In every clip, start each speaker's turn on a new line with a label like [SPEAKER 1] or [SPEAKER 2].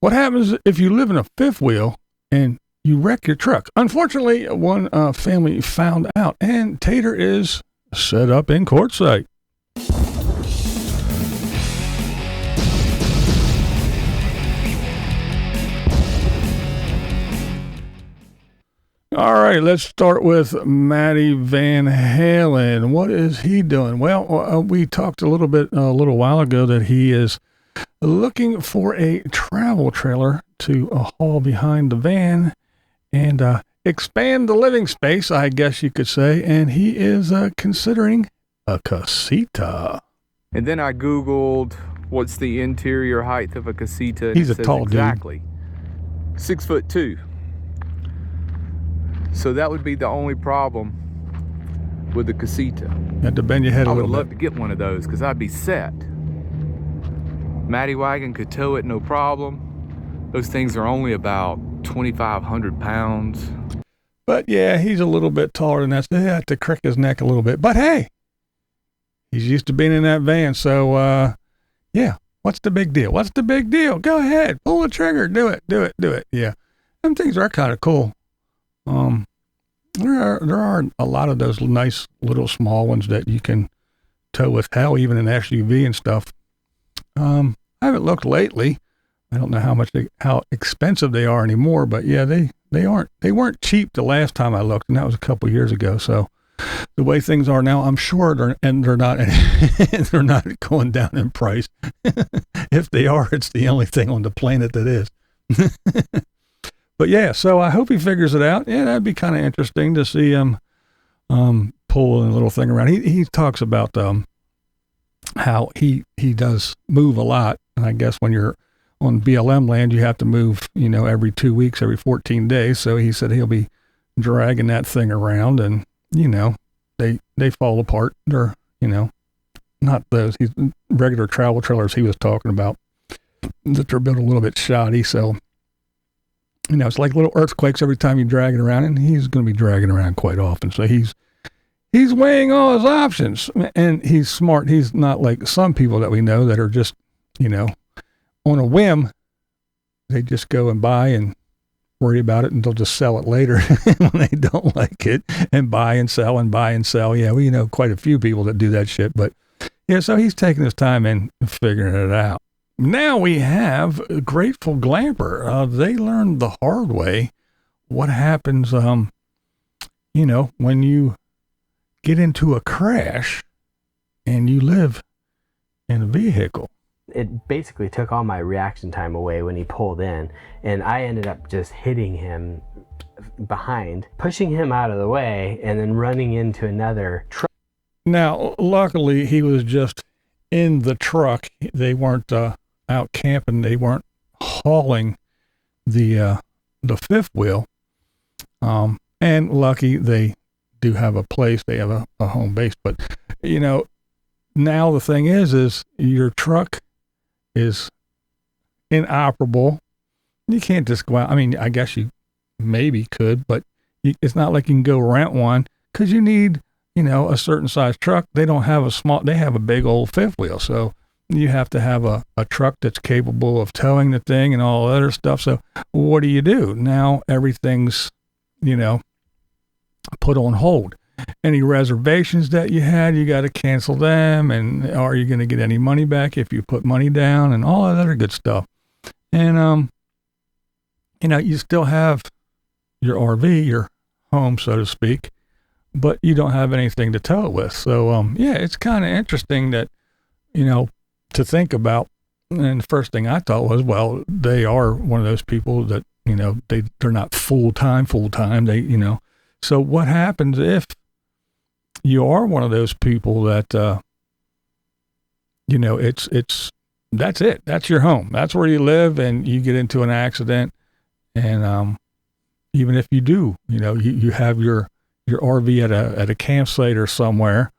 [SPEAKER 1] What happens if you live in a fifth wheel and you wreck your truck? Unfortunately, one family found out, and Tater is set up in Quartzsite. All right, let's start with Matty Van Halen. What is he doing? Well, we talked a little while ago that he is looking for a travel trailer to haul behind the van and expand the living space, I guess you could say. And he is considering a casita.
[SPEAKER 2] And then I Googled what's the interior height of a casita.
[SPEAKER 1] He's a tall dude.
[SPEAKER 2] Exactly 6'2". So that would be the only problem with the casita.
[SPEAKER 1] You have to bend your head a little bit.
[SPEAKER 2] I would love to get one of those because I'd be set. Matty Wagon could tow it no problem. Those things are only about 2,500 pounds.
[SPEAKER 1] But yeah, he's a little bit taller than that, so he had to crick his neck a little bit. But hey, he's used to being in that van, so yeah, what's the big deal? What's the big deal? Go ahead, pull the trigger, do it. Yeah, them things are kind of cool. There are a lot of those nice little small ones that you can tow with, hell, even an SUV and stuff. I haven't looked lately. I don't know how expensive they are anymore, but yeah, they weren't cheap the last time I looked, and that was a couple years ago. So the way things are now, I'm sure they're not going down in price. If they are, it's the only thing on the planet that is. But yeah, so I hope he figures it out. Yeah, that'd be kind of interesting to see him pull a little thing around. He talks about how he does move a lot, and I guess when you're on BLM land, you have to move, every 2 weeks, every 14 days. So he said he'll be dragging that thing around, and they fall apart. They're not those regular travel trailers he was talking about, that they're built a little bit shoddy. So it's like little earthquakes every time you drag it around, and he's going to be dragging around quite often. So he's weighing all his options, and he's smart. He's not like some people that we know that are just, on a whim. They just go and buy and worry about it, and they'll just sell it later when they don't like it, and buy and sell and buy and sell. Yeah, we know quite a few people that do that shit, but yeah, so he's taking his time and figuring it out. Now we have Grateful Glamper. They learned the hard way what happens, when you get into a crash and you live in a vehicle.
[SPEAKER 3] It basically took all my reaction time away when he pulled in, and I ended up just hitting him behind, pushing him out of the way, and then running into another truck.
[SPEAKER 1] Now, luckily, he was just in the truck. They weren't out camping. They weren't hauling the fifth wheel. And lucky they do have a place. They have a home base. But, now the thing is your truck is inoperable. You can't just go out. I mean, I guess you maybe could, but it's not like you can go rent one, because you need, a certain size truck. They don't have they have a big old fifth wheel. So you have to have a truck that's capable of towing the thing and all other stuff. So what do? Now everything's, put on hold. Any reservations that you had, you got to cancel them. And are you going to get any money back if you put money down, and all that other good stuff? And, you still have your RV, your home, so to speak, but you don't have anything to tow it with. So, yeah, it's kind of interesting that, to think about. And the first thing I thought was, well, they are one of those people that, they're not full-time. They, so what happens if you are one of those people that, that's it. That's your home. That's where you live, and you get into an accident. And, even if you do, you have your RV at a campsite or somewhere,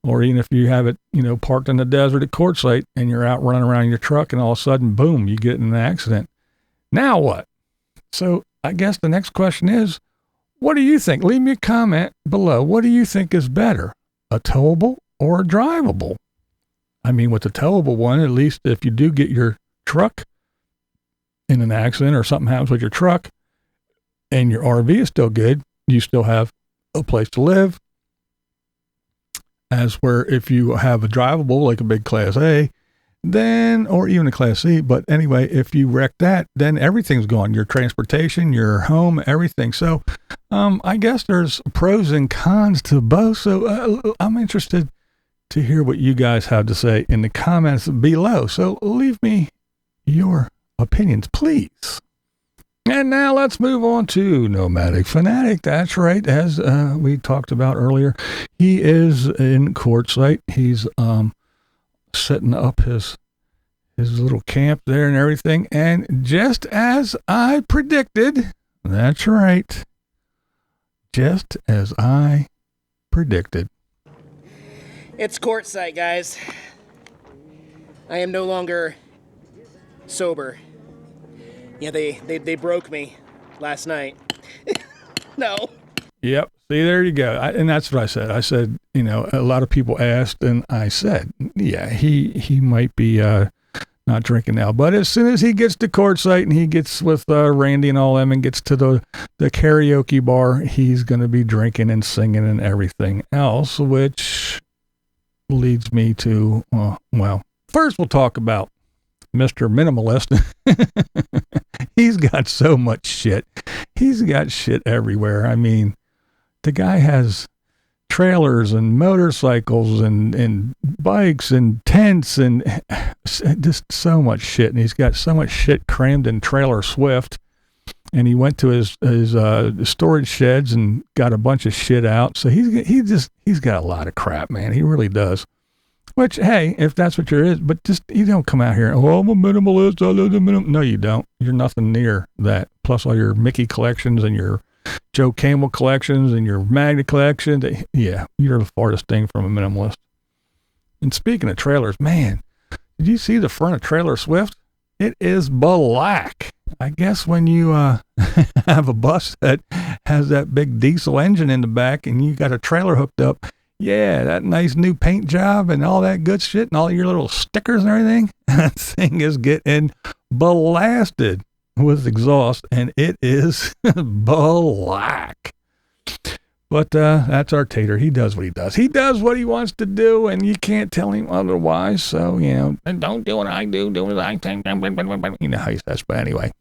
[SPEAKER 1] or even if you have it, parked in the desert at Quartzsite, and you're out running around your truck, and all of a sudden, boom, you get in an accident. Now what? So I guess the next question is, what do you think? Leave me a comment below. What do you think is better, a towable or a drivable? I mean, with the towable one, at least if you do get your truck, in an accident or something happens with your truck and your RV is still good, you still have a place to live. As where if you have a drivable, like a big Class A, then, or even a Class C, but anyway, if you wreck that, then everything's gone. Your transportation, your home, everything. So, I guess there's pros and cons to both. So I'm interested to hear what you guys have to say in the comments below. So leave me your opinions, please. And now let's move on to Nomadic Fanatic. That's right. As we talked about earlier, he is in Quartzsite. He's setting up his little camp there and everything. And just as I predicted, that's right. Just as I predicted.
[SPEAKER 4] It's Quartzsite, guys. I am no longer sober. Yeah, they broke me last night. No.
[SPEAKER 1] Yep. See, there you go. And that's what I said. I said, you know, a lot of people asked, and I said, yeah, he might be not drinking now. But as soon as he gets to Quartzsite and he gets with Randy and all them and gets to the karaoke bar, he's going to be drinking and singing and everything else, which leads me to, well, first we'll talk about Mr. Minimalist. He's got so much shit. He's got shit everywhere. I mean, the guy has trailers and motorcycles and bikes and tents and just so much shit. And he's got so much shit crammed in Trailer Swift. And he went to his storage sheds and got a bunch of shit out. So he's got a lot of crap, man. He really does. Which, hey, if that's what you're is, but just, you don't come out here, oh, I'm a minimalist, I love the minimal. No, you don't. You're nothing near that. Plus all your Mickey collections and your Joe Camel collections and your Magnet collection. Yeah, you're the farthest thing from a minimalist. And speaking of trailers, man, did you see the front of Trailer Swift? It is black. I guess when you have a bus that has that big diesel engine in the back and you got a trailer hooked up, yeah, that nice new paint job and all that good shit and all your little stickers and everything, that thing is getting blasted with exhaust, and it is black. But that's our Tater. He does what he does. He does what he wants to do, and you can't tell him otherwise. So, you know, and don't do what I do, do what I think. You know how he says, but anyway.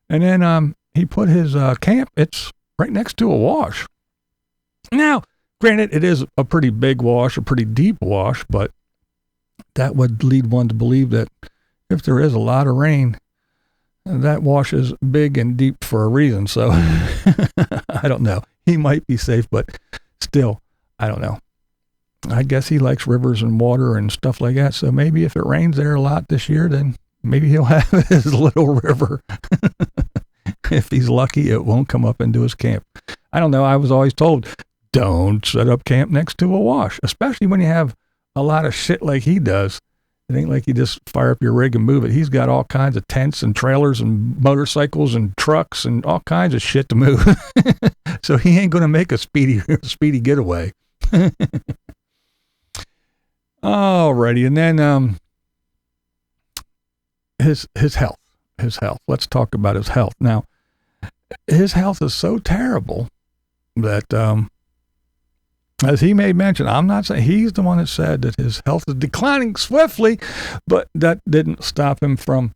[SPEAKER 1] And then he put his camp, it's right next to a wash. Now, granted, it is a pretty big wash, a pretty deep wash, but that would lead one to believe that if there is a lot of rain, that wash is big and deep for a reason. So I don't know. He might be safe, but still, I don't know. I guess he likes rivers and water and stuff like that. So maybe if it rains there a lot this year, then maybe he'll have his little river. If he's lucky, it won't come up into his camp. I don't know. I was always told, don't set up camp next to a wash, especially when you have a lot of shit like he does. It ain't like you just fire up your rig and move it. He's got all kinds of tents and trailers and motorcycles and trucks and all kinds of shit to move. So he ain't going to make a speedy getaway. Alrighty. And then, his health. Let's talk about his health. Now, his health is so terrible that, as he may mention, I'm not saying he's the one that said that his health is declining swiftly, but that didn't stop him from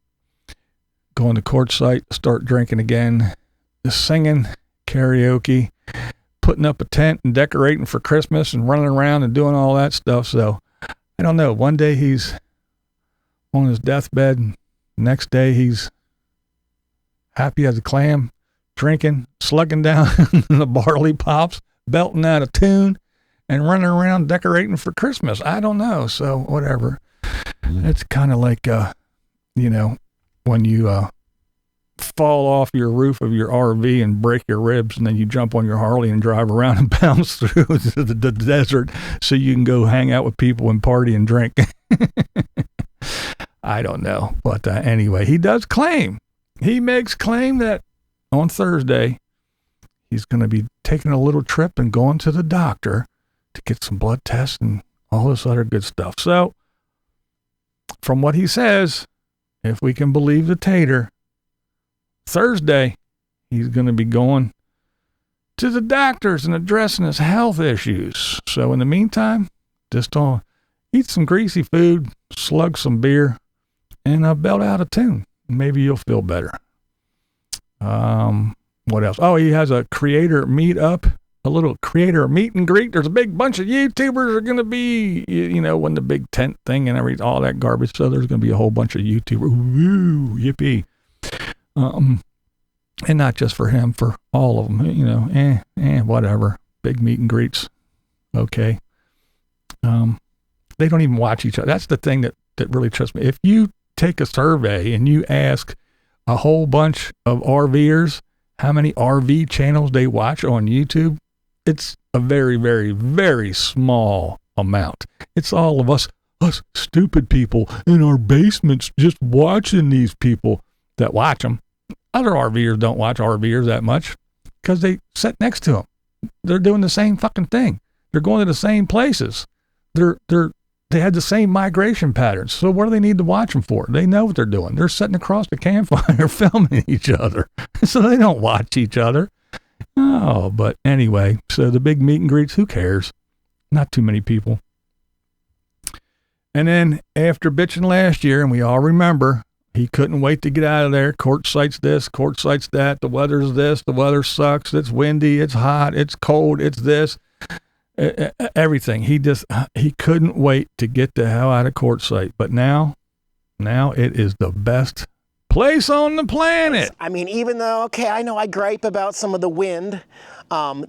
[SPEAKER 1] going to Quartzsite, start drinking again, singing karaoke, putting up a tent and decorating for Christmas and running around and doing all that stuff. So I don't know. One day he's on his deathbed. Next day he's happy as a clam, drinking, slugging down the barley pops, belting out a tune, and running around decorating for Christmas. I don't know. So whatever. It's kind of like, you know, when you fall off your roof of your RV and break your ribs, and then you jump on your Harley and drive around and bounce through the desert so you can go hang out with people and party and drink. I don't know. But anyway, he does claim. He makes claim that on Thursday, he's going to be taking a little trip and going to the doctor to get some blood tests and all this other good stuff. So, from what he says, if we can believe the Tater, Thursday, he's going to be going to the doctors and addressing his health issues. So in the meantime, just eat some greasy food, slug some beer, and belt out a tune. Maybe you'll feel better. What else? Oh, he has a creator meetup, a little creator meet and greet. There's a big bunch of YouTubers are going to be, when the big tent thing and all that garbage. So there's going to be a whole bunch of YouTubers. Woo, yippee. And not just for him, for all of them, whatever. Big meet and greets. Okay. They don't even watch each other. That's the thing that really trips me. If you take a survey and you ask a whole bunch of RVers how many RV channels they watch on YouTube, it's a very, very, very small amount. It's all of us stupid people in our basements just watching these people that watch them. Other RVers don't watch RVers that much because they sit next to them. They're doing the same fucking thing. They're going to the same places. They had the same migration patterns. So what do they need to watch them for? They know what they're doing. They're sitting across the campfire filming each other. So they don't watch each other. Oh, but anyway, so the big meet and greets, who cares? Not too many people. And then after bitching last year, and we all remember, he couldn't wait to get out of there. Quartzsite's this, Quartzsite's that. The weather's this, the weather sucks. It's windy, it's hot, it's cold, it's this. Everything. He couldn't wait to get the hell out of Quartzsite. But now it is the best place on the planet.
[SPEAKER 4] I mean, even though, I know I gripe about some of the wind,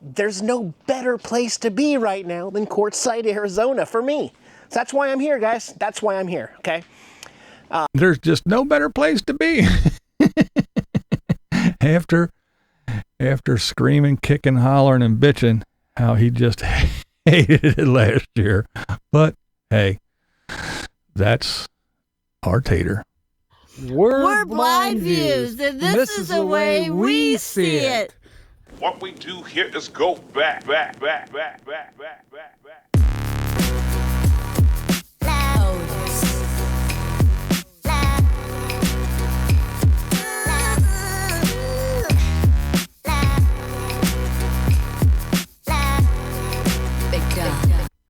[SPEAKER 4] there's no better place to be right now than Quartzsite, Arizona for me. So that's why I'm here, guys. That's why I'm here, okay?
[SPEAKER 1] There's just no better place to be. After screaming, kicking, hollering, and bitching, how he just hated it last year. But hey, that's our tater.
[SPEAKER 5] We're BlindViews, and this is the way we see it.
[SPEAKER 6] What we do here is go back.